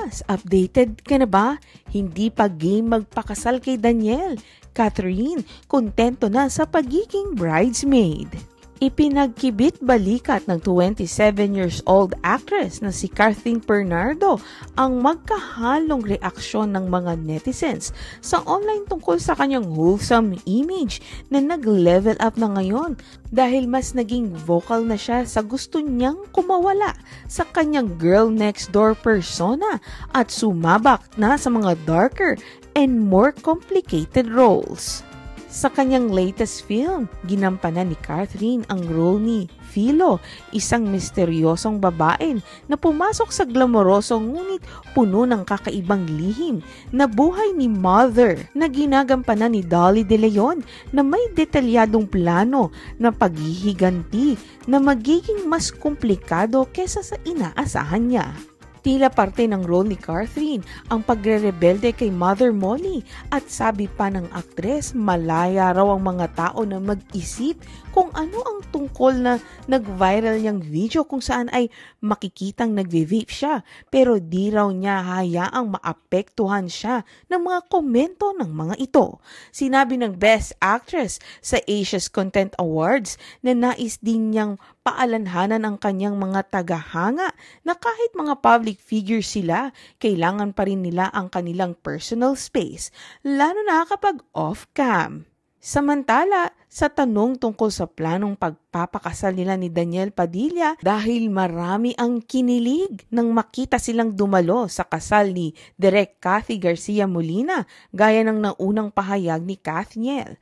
Pilipinas, updated ka na ba? Hindi pa game magpakasal kay Daniel. Catherine, kontento na sa pagiging bridesmaid. Ipinagkibit balikat ng 27 years old actress na si Catherine Bernardo ang magkahalong reaksyon ng mga netizens sa online tungkol sa kanyang wholesome image na nag-level up na ngayon dahil mas naging vocal na siya sa gusto niyang kumawala sa kanyang girl next door persona at sumabak na sa mga darker and more complicated roles. Sa kanyang latest film, ginampanan ni Catherine ang role ni Philo, isang misteryosong babae na pumasok sa glamorosong ngunit puno ng kakaibang lihim na buhay ni Mother na ginagampanan ni Dolly De Leon na may detalyadong plano na paghihiganti na magiging mas komplikado kesa sa inaasahan niya. Tila parte ng role ni Catherine ang pagre-rebelde kay Mother Molly at sabi pa ng aktres malaya raw ang mga tao na mag-isip kung ano ang tungkol na nag-viral niyang video kung saan ay makikitang nagve-vape siya pero di raw niya hayaang maapektuhan siya ng mga komento ng mga ito. Sinabi ng Best Actress sa Asia's Content Awards na nais din niyang paalanhanan ang kanyang mga tagahanga na kahit mga public figure sila, kailangan pa rin nila ang kanilang personal space, lalo na kapag off-cam. Samantala, sa tanong tungkol sa planong pagpapakasal nila ni Daniel Padilla dahil marami ang kinilig nang makita silang dumalo sa kasal ni Direk Cathy Garcia Molina gaya ng naunang pahayag ni Kathniel.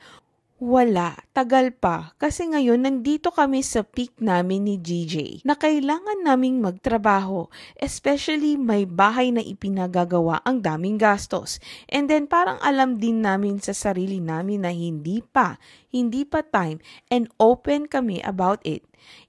Wala, tagal pa kasi ngayon nandito kami sa peak namin ni GJ na kailangan naming magtrabaho, especially may bahay na ipinagagawa ang daming gastos. And then parang alam din namin sa sarili namin na hindi pa time and open kami about it.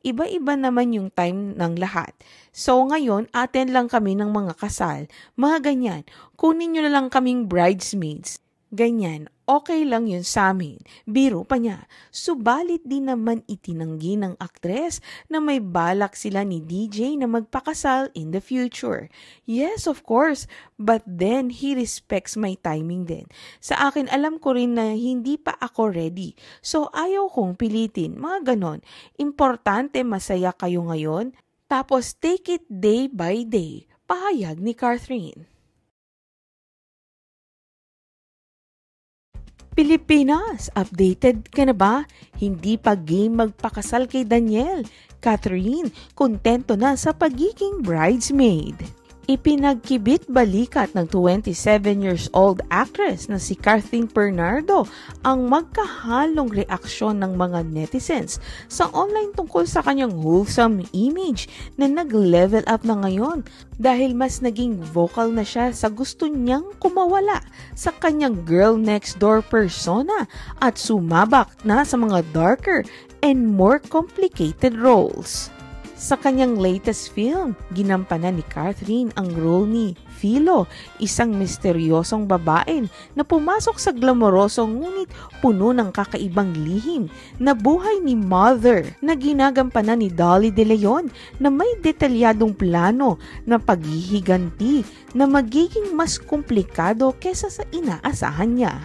Iba-iba naman yung time ng lahat. So ngayon, attend lang kami ng mga kasal, mga ganyan. Kunin nyo na lang kaming bridesmaids. Ganyan, okay lang yun sa amin. Biro pa niya. Subalit din naman itinanggi ng aktres na may balak sila ni DJ na magpakasal in the future. Yes, of course, but then he respects my timing din. Sa akin, alam ko rin na hindi pa ako ready. So ayaw kong pilitin, mga ganon. Importante masaya kayo ngayon, tapos take it day by day. Pahayag ni Catherine. Pilipinas, updated ka na ba? Hindi pa game magpakasal kay Daniel. Catherine, kontento na sa pagiging bridesmaid. Ipinagkibit balikat ng 27 years old actress na si Catherine Bernardo ang magkahalong reaksyon ng mga netizens sa online tungkol sa kanyang wholesome image na nag-level up na ngayon dahil mas naging vocal na siya sa gusto niyang kumawala sa kanyang girl next door persona at sumabak na sa mga darker and more complicated roles. Sa kanyang latest film, ginampanan ni Catherine ang role ni Philo, isang misteryosong babae na pumasok sa glamorosong ngunit puno ng kakaibang lihim na buhay ni Mother na ginagampanan ni Dolly De Leon na may detalyadong plano na paghihiganti na magiging mas komplikado kesa sa inaasahan niya.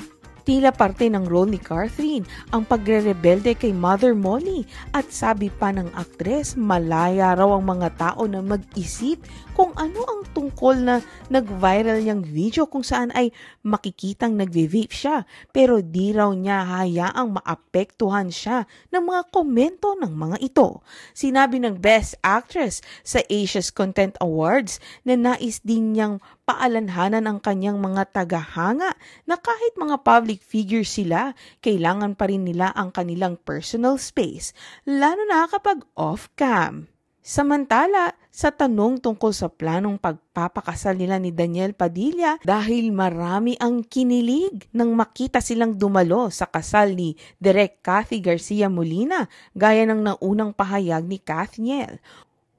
Tila parte ng role ni Catherine ang pagre-rebelde kay Mother Molly at sabi pa ng aktres malaya raw ang mga tao na mag-isip kung ano ang tungkol na nag-viral niyang video kung saan ay makikitang nagve-vape siya pero di raw niya hayaang maapektuhan siya ng mga komento ng mga ito. Sinabi ng Best Actress sa Asia's Content Awards na nais din niyang paalanhanan ang kanyang mga tagahanga na kahit mga public figure sila, kailangan pa rin nila ang kanilang personal space, lalo na kapag off-cam. Samantala, sa tanong tungkol sa planong pagpapakasal nila ni Daniel Padilla dahil marami ang kinilig nang makita silang dumalo sa kasal ni Direk Cathy Garcia Molina gaya ng naunang pahayag ni Kathniel.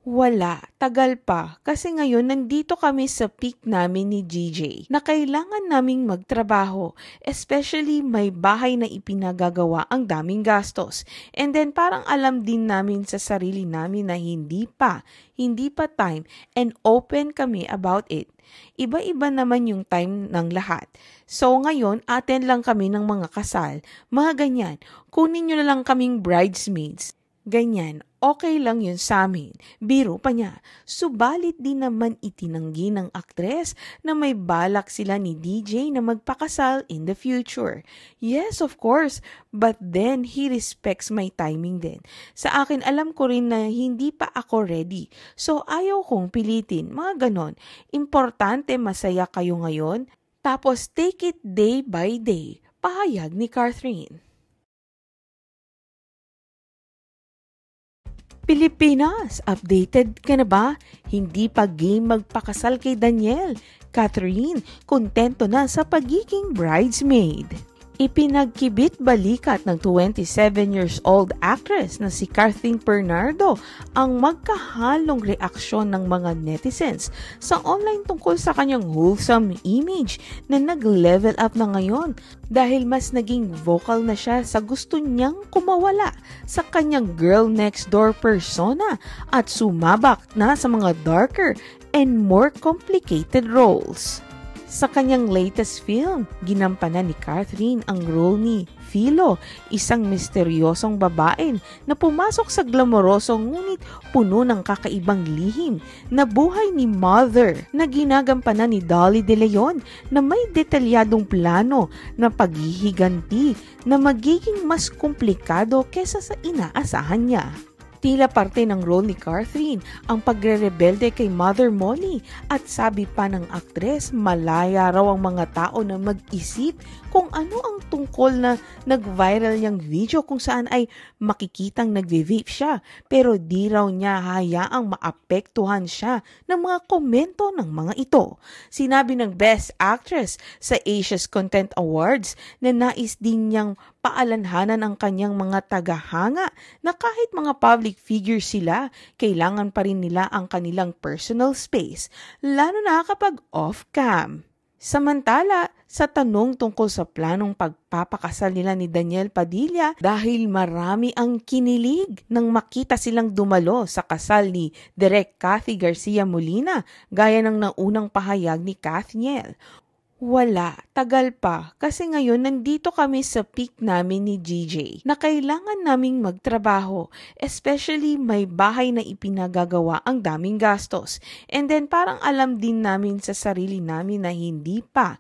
Wala, tagal pa kasi ngayon nandito kami sa peak namin ni GJ na kailangan naming magtrabaho, especially may bahay na ipinagagawa ang daming gastos. And then parang alam din namin sa sarili namin na hindi pa time and open kami about it. Iba-iba naman yung time ng lahat. So ngayon, attend lang kami ng mga kasal, mga ganyan. Kunin nyo na lang kaming bridesmaids. Ganyan, okay lang yun sa amin. Biro pa niya. Subalit din naman itinanggi ng aktres na may balak sila ni DJ na magpakasal in the future. Yes, of course, but then he respects my timing din. Sa akin, alam ko rin na hindi pa ako ready. So ayaw kong pilitin, mga ganon. Importante masaya kayo ngayon, tapos take it day by day. Pahayag ni Catherine. Pilipinas, updated ka na ba? Hindi pa game magpakasal kay Daniel. Catherine, kontento na sa pagiging bridesmaid. Ipinagkibit balikat ng 27 years old actress na si Catherine Bernardo ang magkahalong reaksyon ng mga netizens sa online tungkol sa kanyang wholesome image na nag-level up na ngayon dahil mas naging vocal na siya sa gusto niyang kumawala sa kanyang girl next door persona at sumabak na sa mga darker and more complicated roles. Sa kanyang latest film, ginampanan ni Catherine ang role ni Philo, isang misteryosong babae na pumasok sa glamorosong ngunit puno ng kakaibang lihim na buhay ni Mother na ginagampanan ni Dolly De Leon na may detalyadong plano na paghihiganti na magiging mas komplikado kesa sa inaasahan niya. Tila parte ng role ni Catherine ang pagre-rebelde kay Mother Molly at sabi pa ng aktres malaya raw ang mga tao na mag-isip kung ano ang tungkol na nag-viral niyang video kung saan ay makikitang nagve-vape siya pero di raw niya hayaang maapektuhan siya ng mga komento ng mga ito. Sinabi ng Best Actress sa Asia's Content Awards na nais din niyang paalanhanan ang kanyang mga tagahanga na kahit mga public figures sila, kailangan pa rin nila ang kanilang personal space, lalo na kapag off-cam. Samantala, sa tanong tungkol sa planong pagpapakasal nila ni Daniel Padilla dahil marami ang kinilig nang makita silang dumalo sa kasal ni Direk Cathy Garcia Molina gaya ng naunang pahayag ni Kathniel. Wala, tagal pa kasi ngayon nandito kami sa peak namin ni GJ na kailangan naming magtrabaho, especially may bahay na ipinagagawa ang daming gastos. And then parang alam din namin sa sarili namin na hindi pa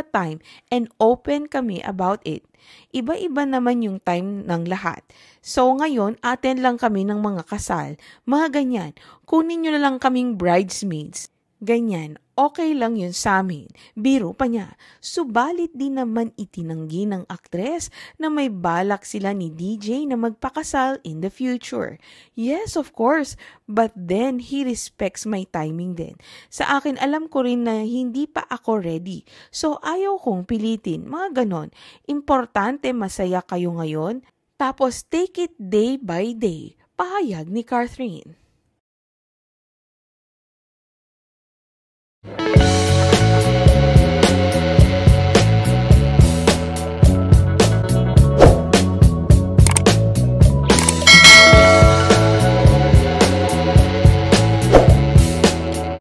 time and open kami about it. Iba-iba naman yung time ng lahat. So ngayon, attend lang kami ng mga kasal, mga ganyan. Kunin nyo na lang kaming bridesmaids. Ganyan, okay lang yun sa amin. Biro pa niya. Subalit din naman itinanggi ng aktres na may balak sila ni DJ na magpakasal in the future. Yes, of course, but then he respects my timing din. Sa akin, alam ko rin na hindi pa ako ready. So ayaw kong pilitin, mga ganon. Importante masaya kayo ngayon, tapos take it day by day. Pahayag ni Catherine.